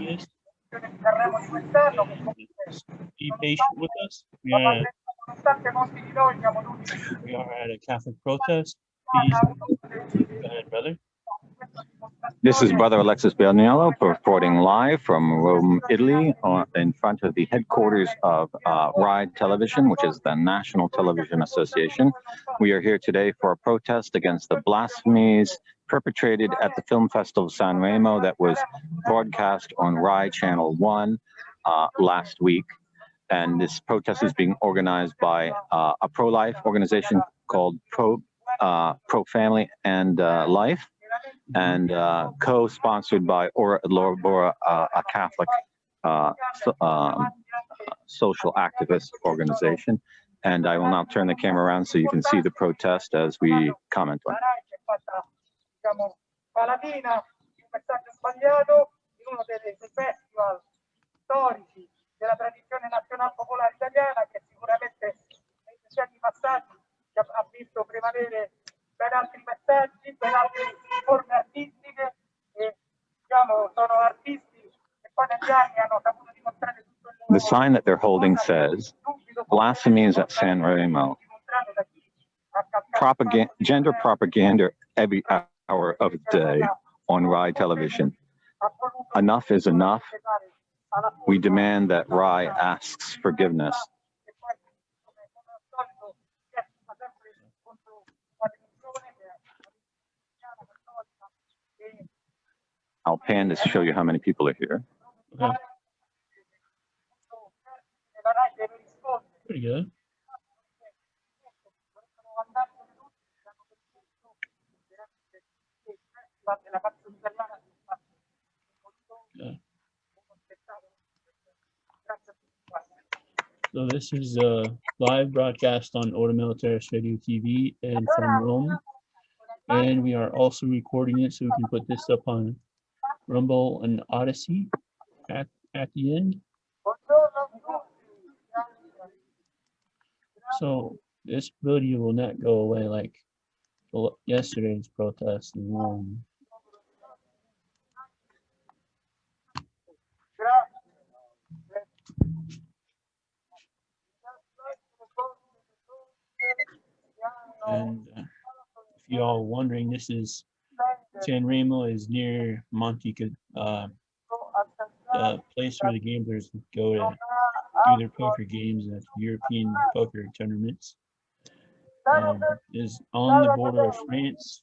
this. And be patient with us. We are at a Catholic protest. Please go ahead, brother. This is Brother Alexis Bianiello reporting live from Rome, Italy, in front of the headquarters of RAI Television, which is the National Television Association. We are here today for a protest against the blasphemies perpetrated at the film festival of Sanremo that was broadcast on RAI Channel 1 last week. And this protest is being organized by a pro-life organization called Pro Family and Life, and co-sponsored by Ordo, a Catholic social activist organization. And I will now turn the camera around so you can see the protest as we comment on it. Della tradizione nazionale popolare italiana, che sicuramente nei decenni passati ha visto prevalere ben altri messaggi, ben altre forme artistiche, e diciamo sono artisti che poi negli anni hanno saputo dimostrare tutto il loro. The sign that they're holding says, "Blasphemies at Sanremo. Gender propaganda every hour of the day on RAI Television. Enough is enough. We demand that RAI asks forgiveness." I'll pan to show you how many people are here. Okay. Pretty good. Yeah. So this is a live broadcast on Ordo Militaris Radio TV and from Rome. And we are also recording it so we can put this up on Rumble and Odyssey at the end. So this video will not go away like yesterday's protest in Rome. And if you all wondering, this is Sanremo is near Monte, the place where the gamblers go to do their poker games at European poker tournaments. Is on the border of France.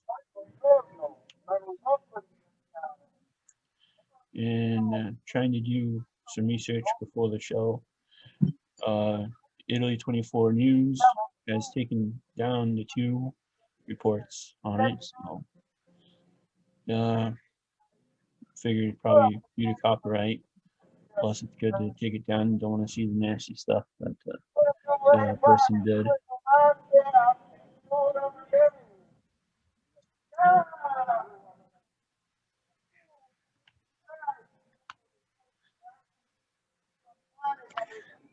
And trying to do some research before the show. Italy 24 News has taken down the 2 reports on it. So figured probably due to copyright. Plus it's good to take it down. Don't want to see the nasty stuff that the person did.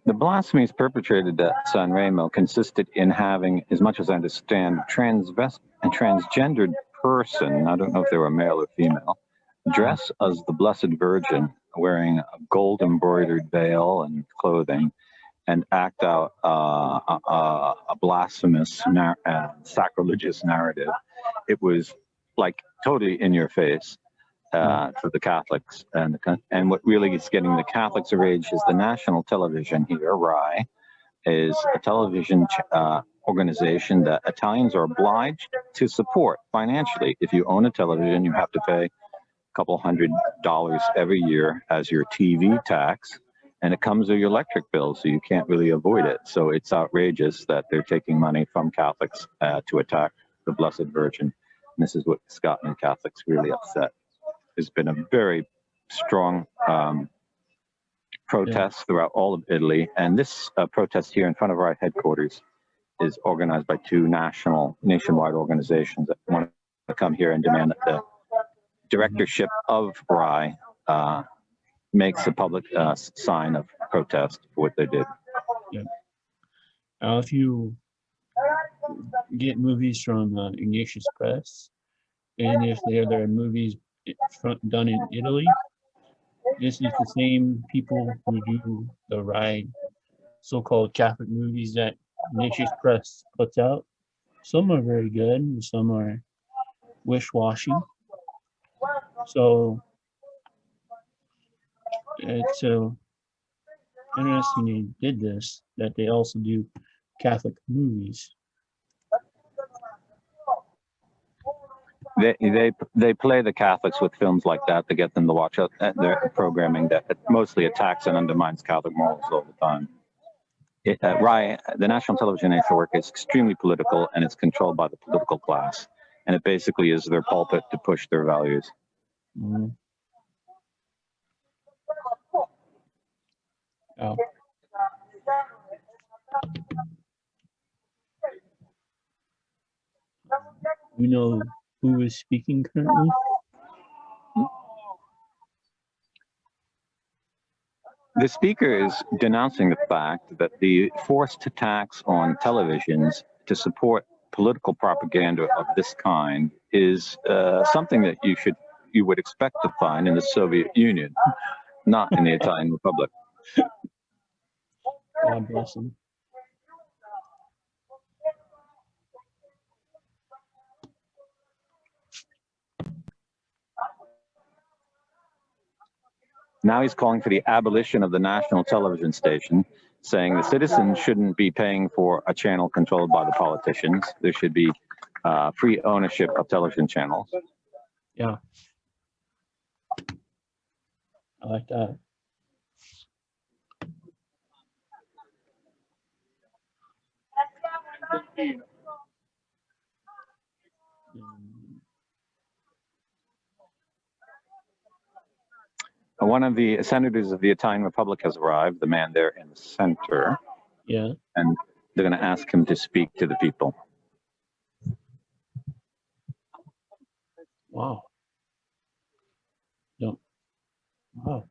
The blasphemies perpetrated at Sanremo consisted in having, as much as I understand, a transgendered person, I don't know if they were male or female, dress as the Blessed Virgin, wearing a gold embroidered veil and clothing, and act out a blasphemous, sacrilegious narrative. It was like totally in your face. For the Catholics, and what really is getting the Catholics enraged is the national television here, RAI, is a television organization that Italians are obliged to support financially. If you own a television, you have to pay a couple $100 every year as your TV tax, and it comes with your electric bill, so you can't really avoid it. So it's outrageous that they're taking money from Catholics to attack the Blessed Virgin. And this is what's gotten Catholics really upset. There's been a very strong protest throughout all of Italy, and this protest here in front of our headquarters is organized by 2 nationwide organizations that want to come here and demand that the directorship of RAI makes a public sign of protest for what they did. Yeah. If you get movies from Ignatius Press, and if there are movies done in Italy, this is the same people who do the ride so-called Catholic movies that Nature's Press puts out. Some are very good, and some are wish-washy. So it's interesting they did this, that they also do Catholic movies. They play the Catholics with films like that to get them to watch their programming that mostly attacks and undermines Catholic morals all the time. RAI, the National Television Network, is extremely political, and it's controlled by the political class. And it basically is their pulpit to push their values. Mm. Oh. You know who is speaking currently? The speaker is denouncing the fact that the forced tax on televisions to support political propaganda of this kind is something that you would expect to find in the Soviet Union, not in the Italian Republic. God bless him. Now he's calling for the abolition of the national television station, saying the citizens shouldn't be paying for a channel controlled by the politicians. There should be free ownership of television channels. Yeah. I like that. One of the senators of the Italian Republic has arrived, the man there in the center. Yeah. And they're going to ask him to speak to the people. Wow. Yep. Wow.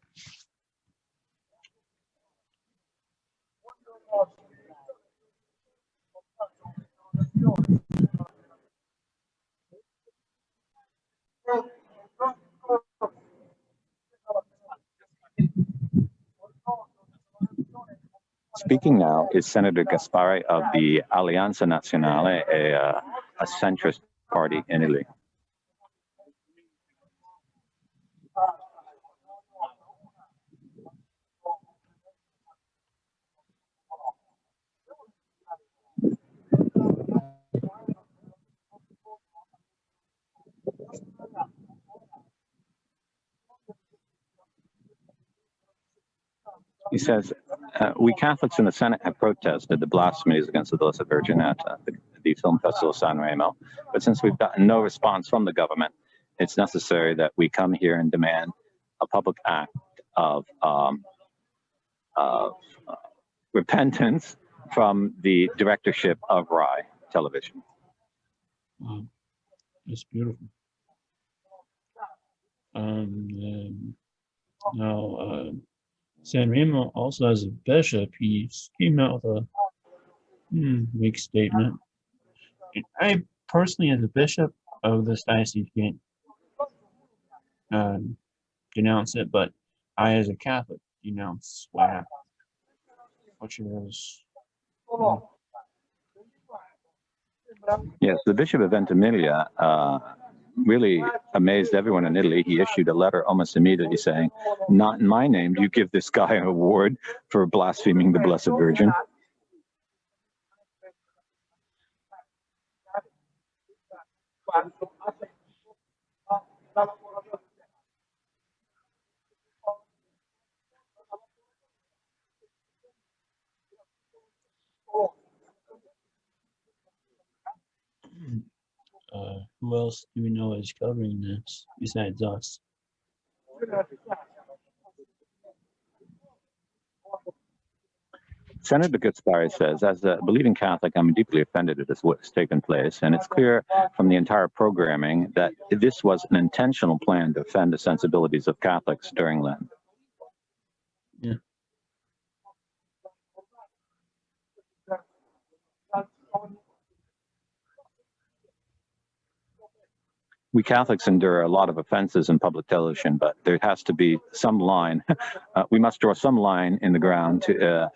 Speaking now is Senator Gaspari of the Alleanza Nazionale, a centrist party in Italy. He says, we Catholics in the Senate have protested the blasphemies against the Blessed Virgin at the film festival Sanremo, but since we've gotten no response from the government, it's necessary that we come here and demand a public act of repentance from the directorship of RAI television. Wow. That's beautiful. Now, Sanremo also has a bishop. He came out with a weak statement. I personally, as a bishop of this diocese, can't denounce it, but I, as a Catholic, denounce what happened, which is. Yes, the Bishop of Ventimiglia really amazed everyone in Italy. He issued a letter almost immediately saying, "Not in my name do you give this guy an award for blaspheming the Blessed Virgin." Who else do we know is covering this besides us? Senator Gaspari says, as a believing Catholic, I'm deeply offended at what's taken place, and it's clear from the entire programming that this was an intentional plan to offend the sensibilities of Catholics during Lent. Yeah. We Catholics endure a lot of offenses in public television, but there has to be some line. We must draw some line in the ground to,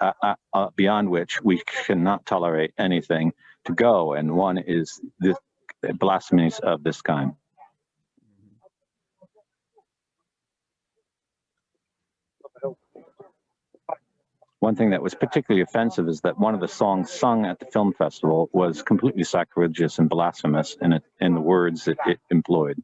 beyond which we cannot tolerate anything to go. And one is the blasphemies of this kind. One thing that was particularly offensive is that one of the songs sung at the film festival was completely sacrilegious and blasphemous in the words that it employed.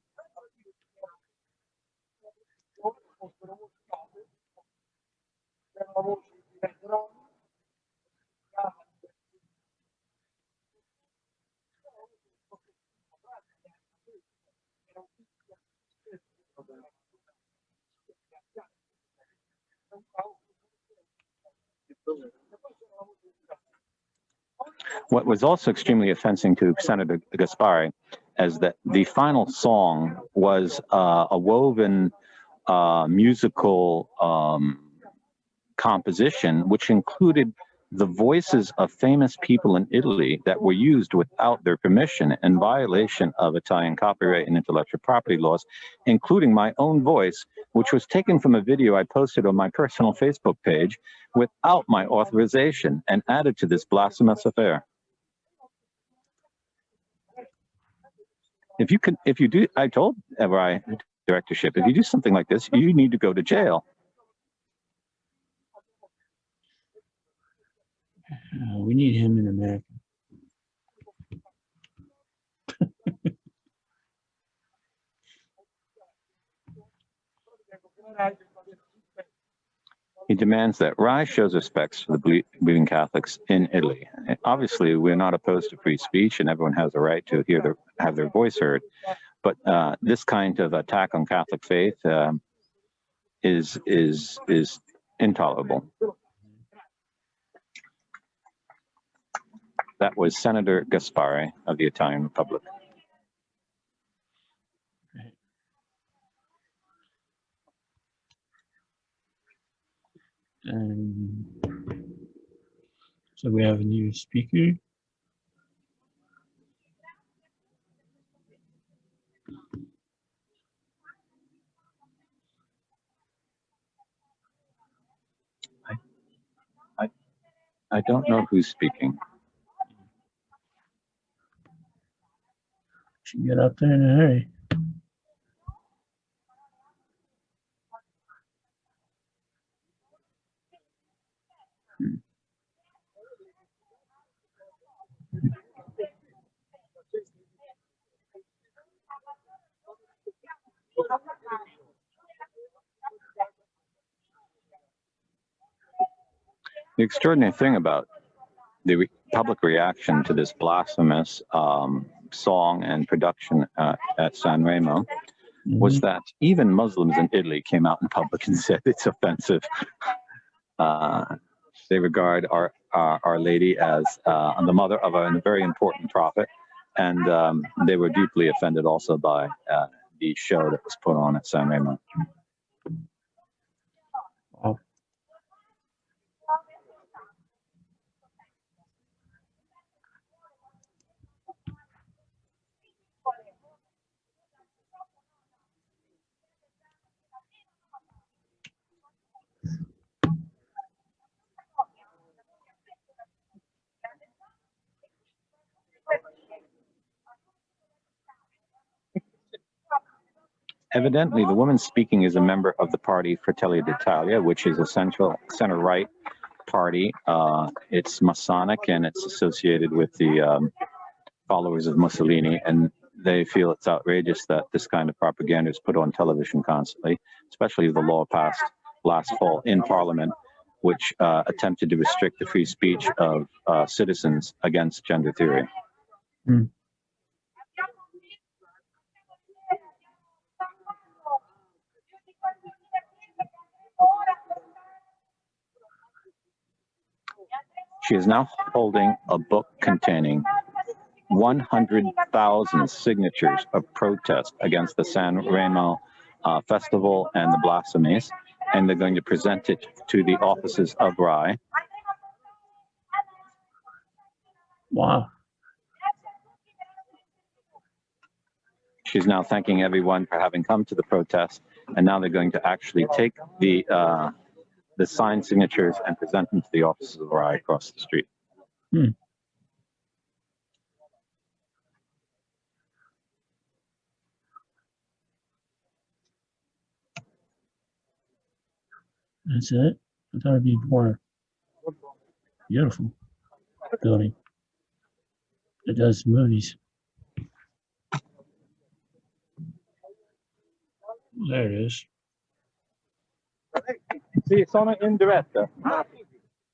What was also extremely offensive to Senator Gaspari is that the final song was a woven musical composition, which included the voices of famous people in Italy that were used without their permission in violation of Italian copyright and intellectual property laws, including my own voice, which was taken from a video I posted on my personal Facebook page without my authorization and added to this blasphemous affair. If you do, I told FRI directorship, if you do something like this, you need to go to jail. We need him in America. He demands that RAI shows respects for the believing Catholics in Italy. Obviously, we're not opposed to free speech, and everyone has a right to have their voice heard. But this kind of attack on Catholic faith is intolerable. That was Senator Gaspari of the Italian Republic. And so we have a new speaker. I don't know who's speaking. Should get out there in a hurry. The extraordinary thing about the public reaction to this blasphemous song and production at Sanremo was that even Muslims in Italy came out in public and said it's offensive. They regard Our Lady as the mother of a very important prophet, and they were deeply offended also by the show that was put on at Sanremo. Wow. Evidently, the woman speaking is a member of the party Fratelli d'Italia, which is a center-right party. It's Masonic, and it's associated with the followers of Mussolini, and they feel it's outrageous that this kind of propaganda is put on television constantly, especially the law passed last fall in Parliament, which attempted to restrict the free speech of citizens against gender theory. Mm. She is now holding a book containing 100,000 signatures of protest against the Sanremo festival and the Blasphemes, and they're going to present it to the offices of RAI. Wow. She's now thanking everyone for having come to the protest, and now they're going to actually take the signed signatures and present them to the offices of RAI across the street. That's it? I thought it'd be more beautiful building. It does movies. There it is. Sì, sono in diretta.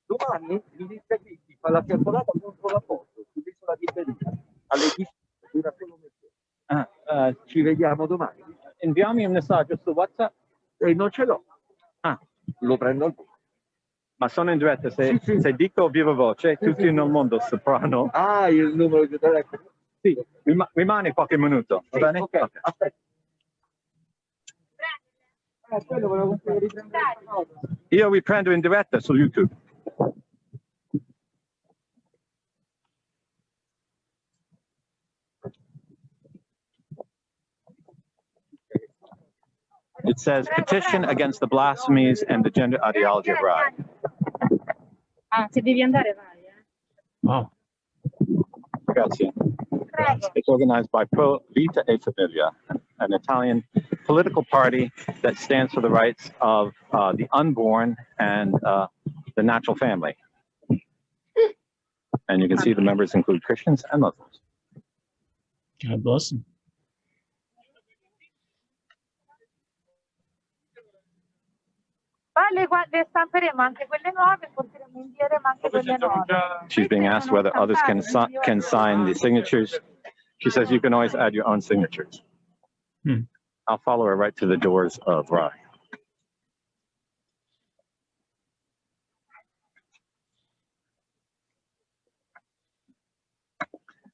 Domani Militaris fa la fiaccolata contro la porta sull'isola di Belina alle 10. Dura solo mezz'ora. Ci vediamo domani. Inviami un messaggio su WhatsApp. E non ce l'ho. Lo prendo al volo. Ma sono in diretta, se dico viva voce, tutti nel mondo soprano. Il numero di telefono? Sì, rimane qualche minuto, va bene? Ok, aspetta. Quello volevo riprendere. Io riprendo in diretta su YouTube. It says petition against the blasphemies and the gender ideology of RAI. Se devi andare vai. Wow. Grazie. It's organized by Vita Famiglia, an Italian political party that stands for the rights of the unborn and the natural family. And you can see the members include Christians and Muslims. God bless them. Poi le stamperemo anche quelle nuove, potremo invieremo anche quelle nuove. She's being asked whether others can sign the signatures. She says you can always add your own signatures. I'll follow her right to the doors of RAI.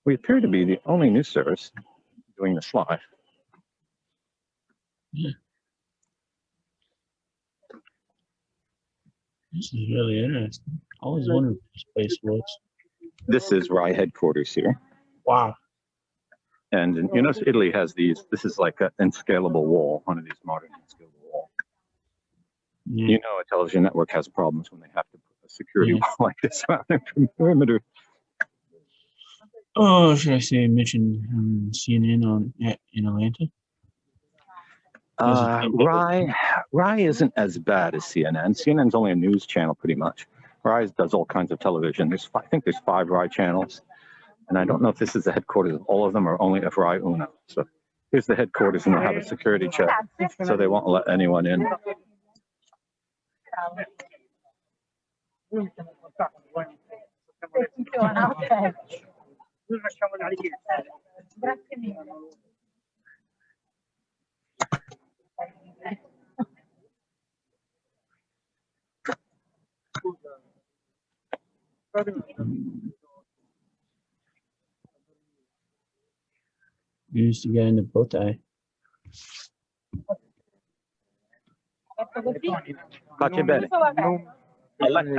We appear to be the only news service doing this live. Yeah. This is really interesting. I always wondered what this place was. This is RAI headquarters here. Wow. And you notice Italy has these, this is like an unscalable wall, one of these modern unscalable walls. Yeah. You know a television network has problems when they have to put a security wall like this around their perimeter. Oh, should I say mention CNN in Atlanta? RAI isn't as bad as CNN. CNN's only a news channel, pretty much. RAI does all kinds of television. I think there's 5 RAI channels, and I don't know if this is the headquarters of all of them or only of RAI Uno. So here's the headquarters, and they'll have a security check, so they won't let anyone in. Grazie mille. Used to get in the bow tie. Pace bene.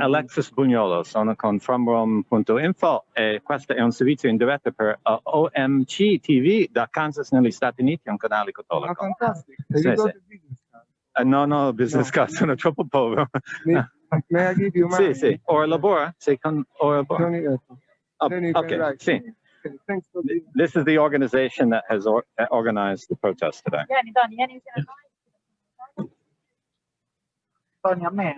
Alexis Bugnolo, sono con fromrom.info e questo è un servizio in diretta per OMC TV da Kansas negli Stati Uniti, un canale cattolico. Fantastico. No, business card, sono troppo povero. May I give you mine? Sì. Ora lavora? Sei con ora lavora? Okay, sì. Thanks for the... This is the organization that has organized the protest today. Vieni, Tony, vieni insieme a noi. Tony, a me.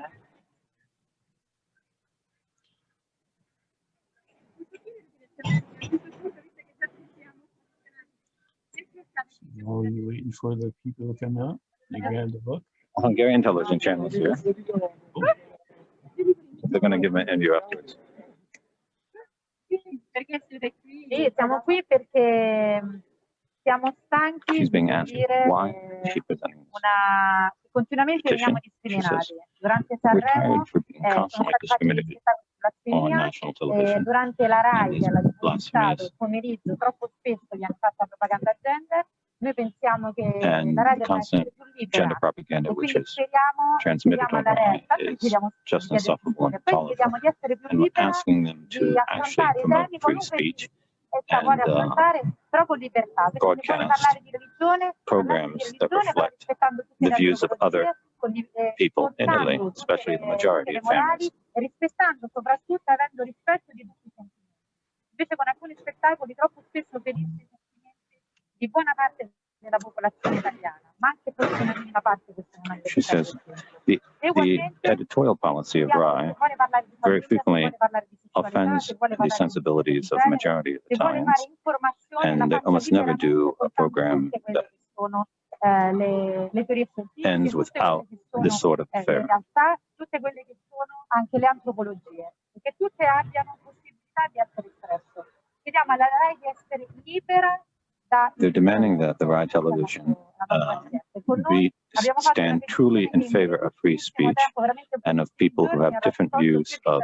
While you're waiting for the people to come out, they grab the book. Hungarian television channels here. They're going to give me an interview afterwards. Perché siete qui? Sì, siamo qui perché siamo stanchi She's being di asked dire why she's presenting this. continuamente veniamo discriminati. Durante We're Sanremo tired for being sono constantly stati fatti discriminated on blasfemia, national television. durante la RAI, these alla TV di blasphemies. Stato, il pomeriggio, troppo spesso viene fatta propaganda gender. Noi pensiamo che And la RAI the debba essere constant più gender libera. propaganda, E which quindi is chiediamo transmitted on alla RAI, RAI, is chiediamo just scusa, insufferable e and poi intolerable. chiediamo di essere più And we're libera asking them di to actually affrontare i promote temi free comunque speech and però con libertà, perché se vuole parlare di religione, programs that reflect the views of other people in Italy, especially the majority of families. Rispettando soprattutto, avendo rispetto di tutti i sentimenti. Invece con alcuni spettacoli troppo spesso ferisce i sentimenti di buona parte della popolazione italiana, ma anche forse una minima parte che sono una. She says the editorial policy of RAI very frequently offends the sensibilities of the majority of Italians, and they almost never do a program that ends without this sort of affair. Tutte quelle che sono anche le antropologie, che tutte abbiano possibilità di essere espresso. Chiediamo alla RAI di essere libera. They're demanding that the RAI television stand truly in favor of free speech and of people who have different views of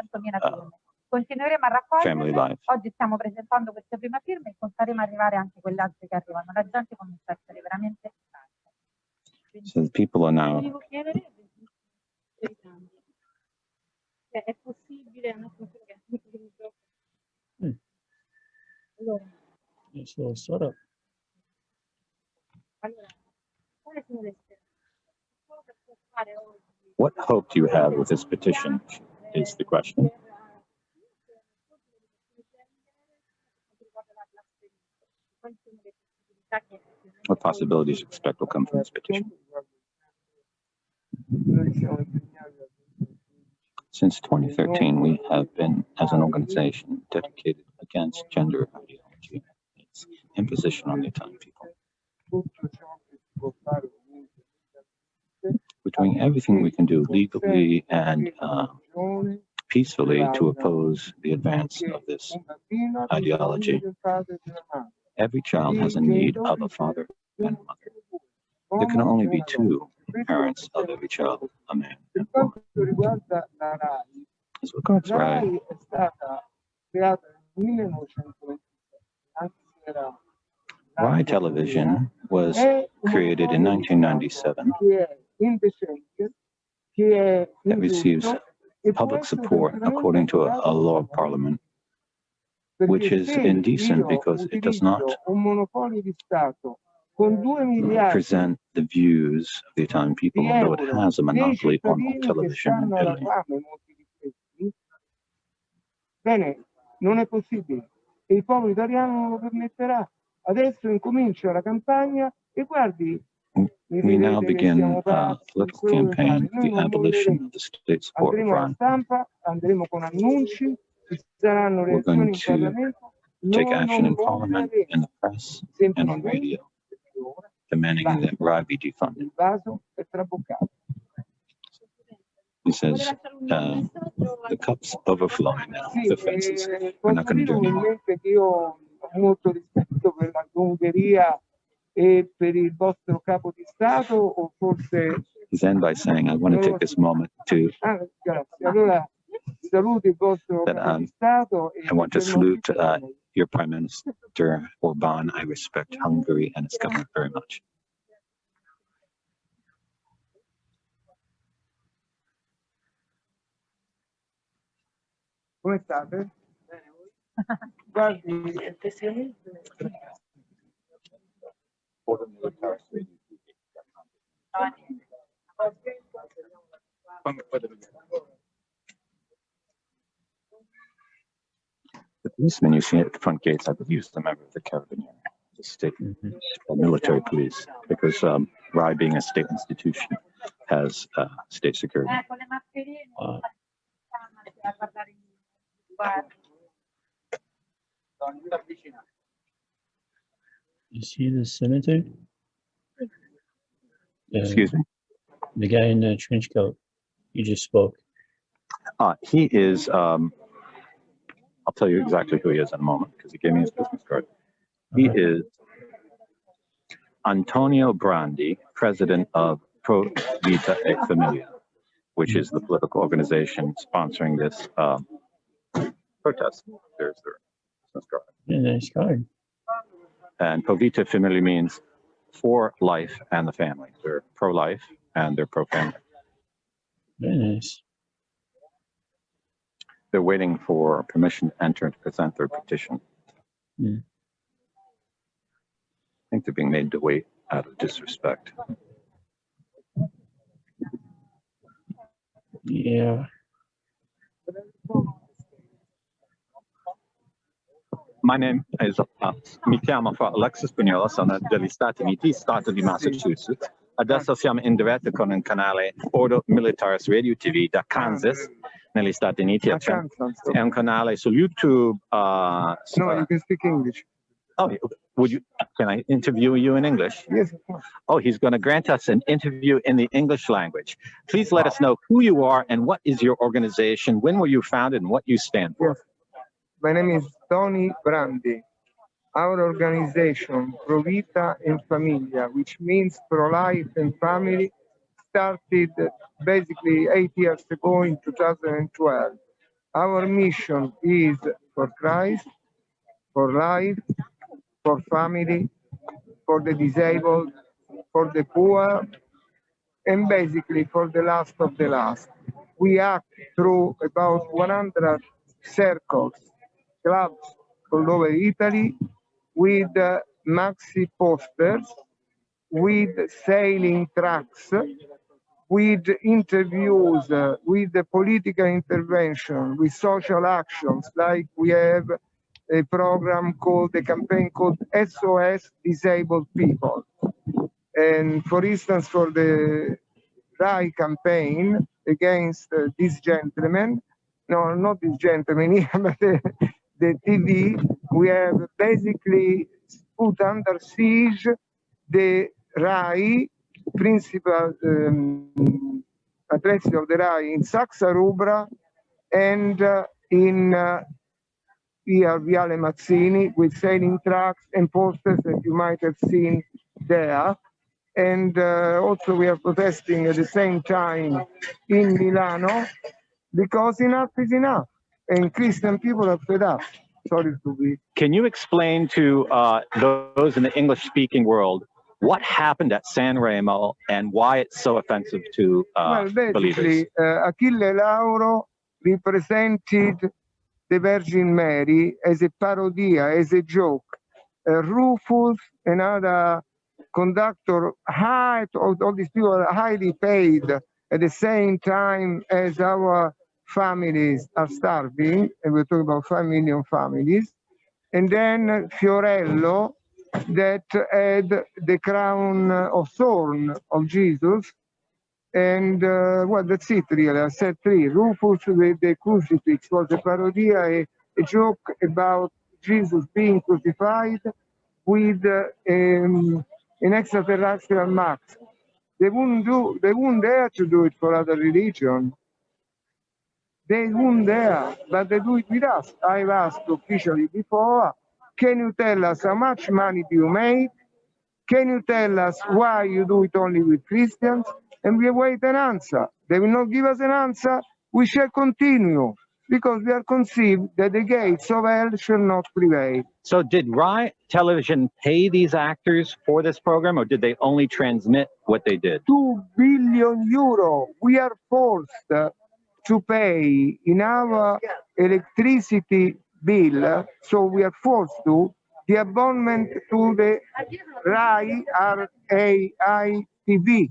family life. Oggi stiamo presentando queste prime firme e faremo arrivare anche quelle altre che arrivano. La gente comincia a essere veramente stanca. So the people are now. È possibile, allora. So sort of. What hope do you have with this petition is the question. What possibilities you expect will come from this petition? Since 2013, we have been, as an organization, dedicated against gender ideology and its imposition on the Italian people. We're doing everything we can do legally and peacefully to oppose the advance of this ideology. Every child has a need of a father and a mother. There can only be two parents of every child, a man and a woman. As regards RAI, RAI television was created in 1997. It receives public support according to a law of parliament, which is indecent because it does not present the views of the Italian people, although it has a monopoly on all television in Italy. Bene, non è possibile. E il popolo italiano non lo permetterà. Adesso incomincia la campagna e guardi. We now begin a political campaign for the abolition of the state support of RAI. Andremo con annunci, ci saranno We're going reazioni to take action in Parliament, in the press, and on radio, demanding that RAI be defunded. He says, the cup's overflowing now, the fences. We're not going to do anymore. Io ho molto rispetto per la Ungheria e per il vostro capo di Stato, o forse... He's end by saying, I want to take this moment to... grazie. Allora, saluti il vostro capo di Stato. I want to salute your Prime Minister Orban. I respect Hungary and its government very much. Come state? Guardi, the policeman you see at the front gates, I believe, is the member of the Carabinieri, the state military police, because RAI, being a state institution, has state security. You see the senator? Excuse me? The guy in the trench coat. You just spoke. He is, I'll tell you exactly who he is in a moment, because he gave me his business card. He is Antonio Brandi, president of Vita Famiglia, which is the political organization sponsoring this protest. There's their business card. Yeah, nice card. And Vita Famiglia means for life and the family. They're pro-life and they're pro-family. Very nice. They're waiting for permission to enter and to present their petition. Mm. I think they're being made to wait out of disrespect. Yeah. My name is, mi chiamo Alexis Pugnola, sono degli Stati Uniti, Stato di Massachusetts. Adesso siamo in diretta con un canale Ordo Militaris Radio TV da Kansas, negli Stati Uniti. È un canale su YouTube. No, you can speak English. Oh, can I interview you in English? Yes, of course. Oh, he's going to grant us an interview in the English language. Please let us know who you are and what is your organization, when were you founded, and what you stand for. Yes. My name is Tony Brandi. Our organization, Vita Famiglia, which means pro-life and family, started basically 8 years ago in 2012. Our mission is for Christ, for life, for family, for the disabled, for the poor, and basically for the last of the last. We act through about 100 circles, clubs all over Italy, with maxi posters, with sailing tracks, with interviews, with the political intervention, with social actions, like we have a program called, a campaign called SOS Disabled People. And for instance, for the RAI campaign against this gentleman, no, not this gentleman here, but the TV, we have basically put under siege the RAI, principal address of the RAI in Saxa Rubra and in here Viale Mazzini, with sailing tracks and posters that you might have seen there. And also we are protesting at the same time in Milano, because enough is enough, and Christian people are fed up. Sorry to be. Can you explain to those in the English-speaking world what happened at Sanremo and why it's so offensive to Well, basically, believers? Achille Lauro represented the Virgin Mary as a parodia, as a joke. Rufus, another conductor, all these people are highly paid at the same time as our families are starving, and we're talking about 5 million families. And then Fiorello, that had the crown of thorn of Jesus. And well, that's it really. I said 3. Rufus with the crucifix was a parodia, a joke about Jesus being crucified with an extraterrestrial mask. They wouldn't dare to do it for other religion. They wouldn't dare, but they do it with us. I've asked officially before, can you tell us how much money do you make? Can you tell us why you do it only with Christians? And we await an answer. They will not give us an answer. We shall continue, because we are conceived that the gates of hell shall not prevail. So did RAI Television pay these actors for this program, or did they only transmit what they did? 2 billion euro. We are forced to pay in our electricity bill, so we are forced to, the abonnement to the RAI, RAI TV.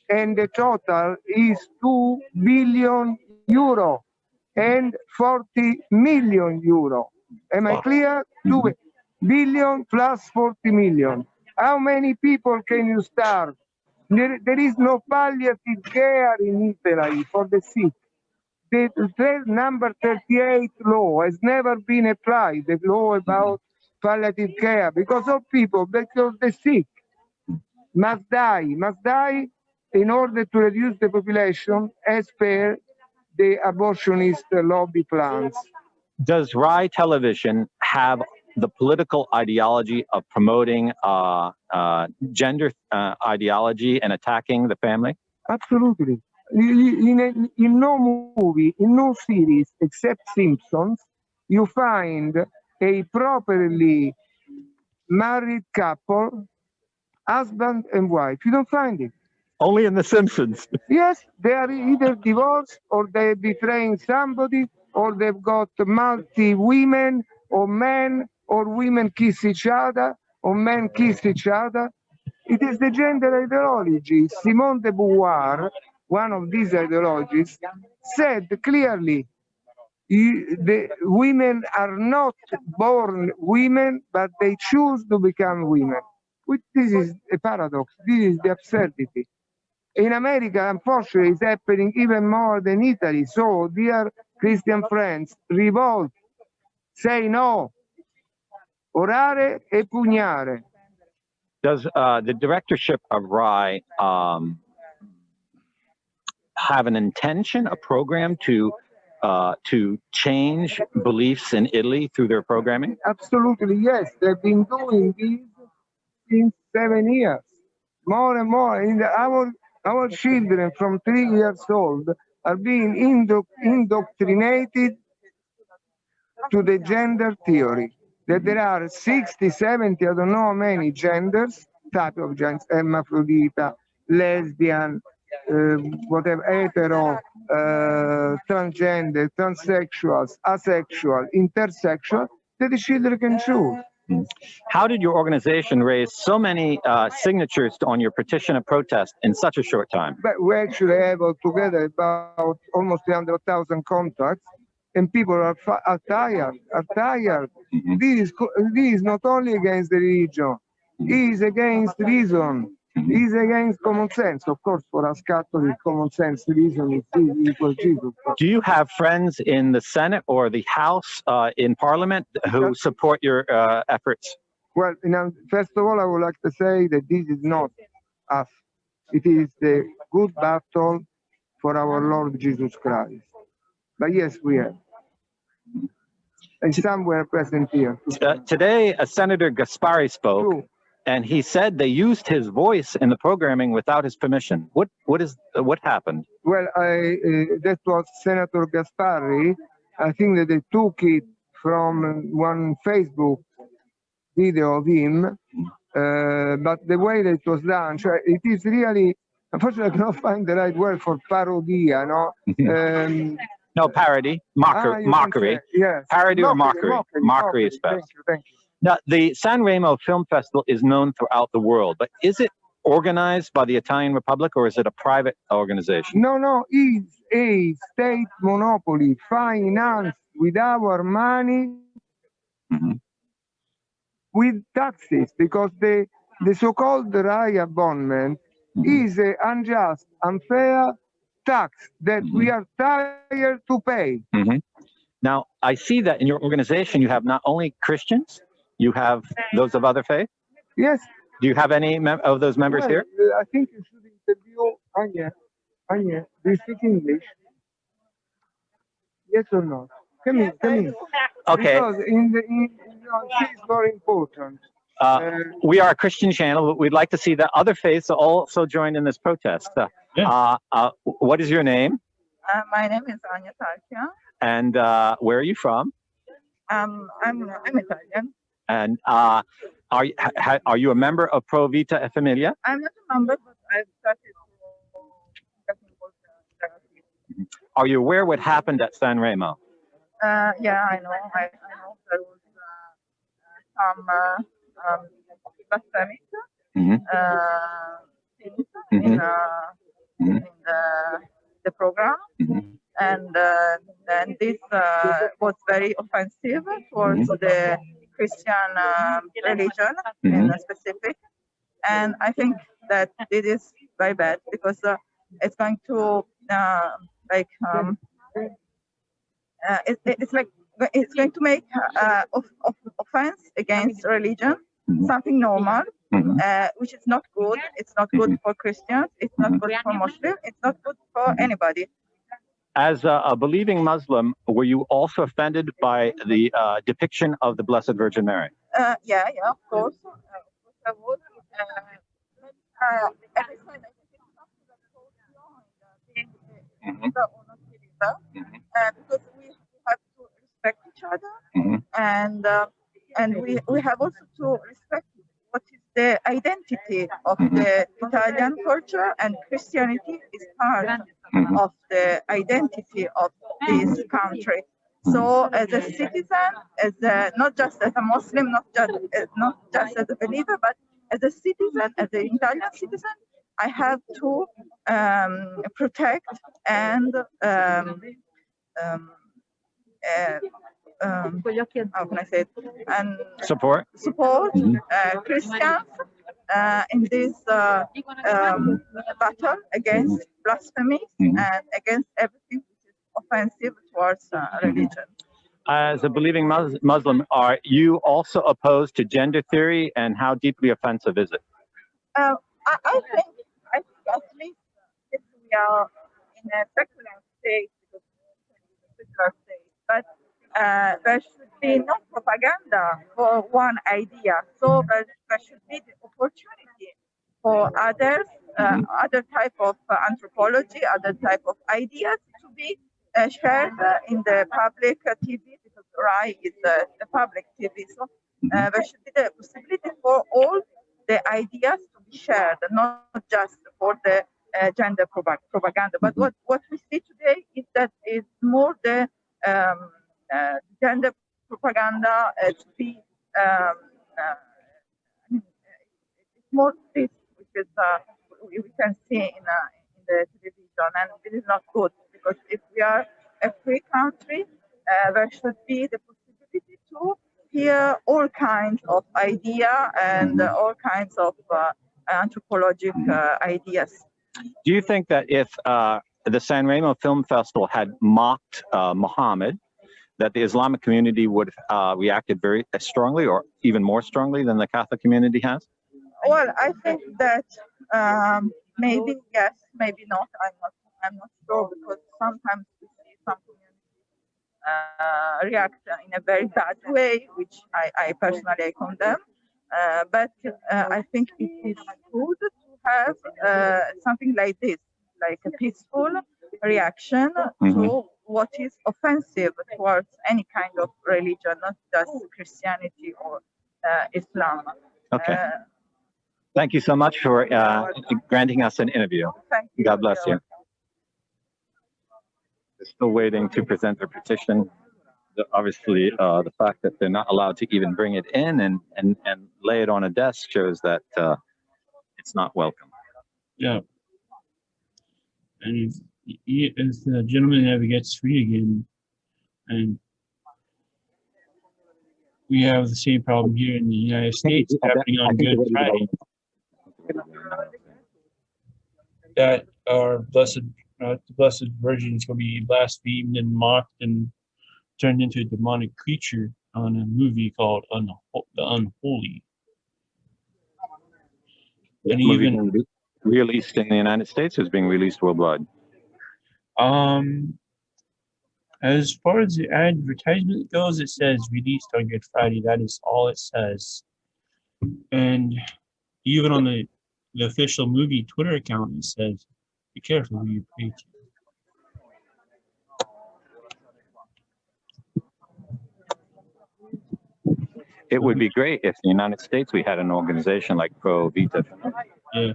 And the total is 2 billion euro and 40 million euro. Am I clear? 2 billion plus 40 million. How many people can you starve? There is no palliative care in Italy for the sick. The number 38 law has never been applied, the law about palliative care, because of people, because the sick must die in order to reduce the population as per the abortionist lobby plans. Does RAI Television have the political ideology of promoting gender ideology and attacking the family? Absolutely. In no movie, in no series except Simpsons, you find a properly married couple, husband and wife. You don't find it. Only in The Simpsons. Yes, they are either divorced, or they're betraying somebody, or they've got multi women or men, or women kiss each other, or men kiss each other. It is the gender ideology. Simone de Beauvoir, one of these ideologies, said clearly, the women are not born women, but they choose to become women. This is a paradox. This is the absurdity. In America, unfortunately, it's happening even more than Italy. So, dear Christian friends, revolt, say no, orare e pugnare. Does the directorship of RAI have an intention, a program to change beliefs in Italy through their programming? Absolutely, yes. They've been doing this since 7 years. More and more. Our children from 3 years old are being indoctrinated to the gender theory. That there are 60, 70, I don't know how many genders, type of genders, hermaphrodita, lesbian, whatever, hetero, transgender, transsexuals, asexual, intersexual, that the children can choose. How did your organization raise so many signatures on your petition of protest in such a short time? But we actually have altogether about almost 300,000 contacts, and people are tired. Mm-hmm. This is not only against the religion, it is against reason. It is against common sense. Of course, for us Catholics, common sense, reason is equal Jesus. Do you have friends in the Senate or the House in Parliament who support your efforts? Well, first of all, I would like to say that this is not us. It is the good battle for our Lord Jesus Christ. But yes, we have. And some were present here. Today, Senator Gaspari spoke. True. And he said they used his voice in the programming without his permission. What happened? Well, that was Senator Gaspari. I think that they took it from one Facebook video of him, but the way that it was done, it is really, unfortunately, I cannot find the right word for parodia, no? No, parody, mockery. Yes. Parody or mockery? Mockery is best. Thank you. Now, the Sanremo Film Festival is known throughout the world, but is it organized by the Italian Republic or is it a private organization? No, it's a state monopoly financed with our money, with taxes, because the so-called RAI abonnement is an unjust, unfair tax that we are tired to pay. Now, I see that in your organization you have not only Christians, you have those of other faith? Yes. Do you have any of those members here? I think you should interview Anya. Anya, do you speak English? Yes or no? Come in. Okay. Because she's very important. We are a Christian channel, but we'd like to see that other faiths also join in this protest. What is your name? My name is Anya Tarkia. And where are you from? I'm Italian. And are you a member of Pro Vita Famiglia? I'm not a member, but I've started to get involved in that. Are you aware what happened at Sanremo? Yeah, I know. I know there was some blasphemous things in the program. And this was very offensive towards the Christian religion in specific. And I think that it is very bad because it's going to it's going to make offense against religion something normal, which is not good. It's not good for Christians. It's not good for Muslims. It's not good for anybody. As a believing Muslim, were you also offended by the depiction of the Blessed Virgin Mary? Yeah, of course. I would. At this point, I think it's something that goes beyond being or not believer, because we have to respect each other, and we have also to respect what is the identity of the Italian culture, and Christianity is part of the identity of this country. So as a citizen, not just as a Muslim, not just as a believer, but as a citizen, as an Italian citizen, I have to protect and how can I say it? And Support Christians in this battle against blasphemy and against everything which is offensive towards religion. As a believing Muslim, are you also opposed to gender theory, and how deeply offensive is it? I think at least if we are in a secular state, because it's a secular state, but there should be no propaganda for one idea. So there should be the opportunity for others, other type of anthropology, other type of ideas to be shared in the public TV, because RAI is the public TV. So there should be the possibility for all the ideas to be shared, not just for the gender propaganda. But what we see today is that it's more the gender propaganda to be it's more this, which is we can see in the television, and this is not good, because if we are a free country, there should be the possibility to hear all kinds of idea and all kinds of anthropologic ideas. Do you think that if the Sanremo Film Festival had mocked Muhammad, that the Islamic community would have reacted very strongly, or even more strongly than the Catholic community has? Well, I think that maybe yes, maybe not. I'm not sure, because sometimes we see some communities react in a very bad way, which I personally condemn. But I think it is good to have something like this, like a peaceful reaction to what is offensive towards any kind of religion, not just Christianity or Islam. Okay. Thank you so much for granting us an interview. Thank you. God bless you. They're still waiting to present their petition. Obviously, the fact that they're not allowed to even bring it in and lay it on a desk shows that it's not welcome. Yeah. And if the gentleman ever gets free again, and we have the same problem here in the United States happening on Good Friday, that our the Blessed Virgin is going to be blasphemed and mocked and turned into a demonic creature on a movie called The Unholy. And even released in the United States, is being released worldwide. As far as the advertisement goes, it says released on Good Friday. That is all it says. And even on the official movie Twitter account, it says, "Be careful who you pray to." It would be great if in the United States we had an organization like Vita Famiglia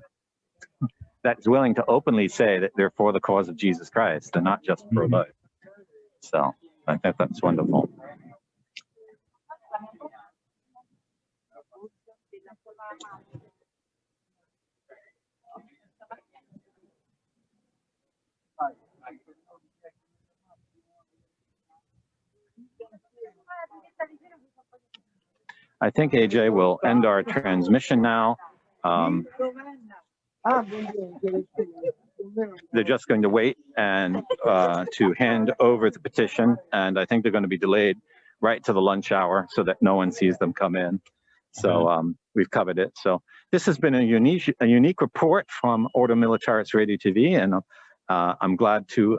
that's willing to openly say that they're for the cause of Jesus Christ and not just pro-life. So I think that's wonderful. I think AJ will end our transmission now. They're just going to wait and to hand over the petition, and I think they're going to be delayed right to the lunch hour so that no one sees them come in. So we've covered it. So this has been a unique report from Ordo Militaris Radio TV, and I'm glad to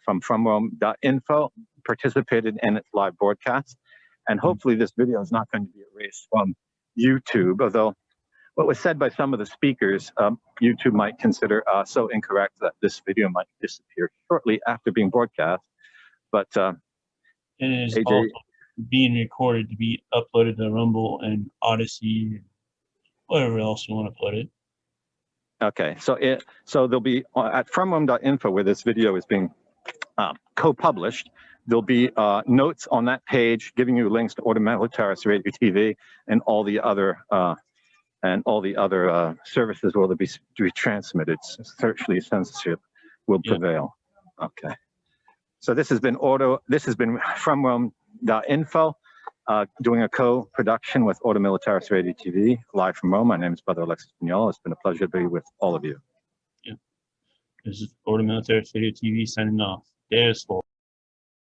from Rome.info participated in its live broadcast. And hopefully this video is not going to be erased from YouTube, although what was said by some of the speakers, YouTube might consider so incorrect that this video might disappear shortly after being broadcast. But it is AJ, also being recorded to be uploaded to Rumble and Odyssey, whatever else you want to put it. Okay, so there'll be at fromrome.info where this video is being co-published. There'll be notes on that page giving you links to Ordo Militaris Radio TV and all the other services will be retransmitted. Certainly censorship will prevail. Okay. So this has been Ordo. This has been from Rome.info, doing a co-production with Ordo Militaris Radio TV, live from Rome. My name is Brother Alexis Pignolo. It's been a pleasure to be with all of you. Yeah. This is Ordo Militaris Radio TV signing off. There's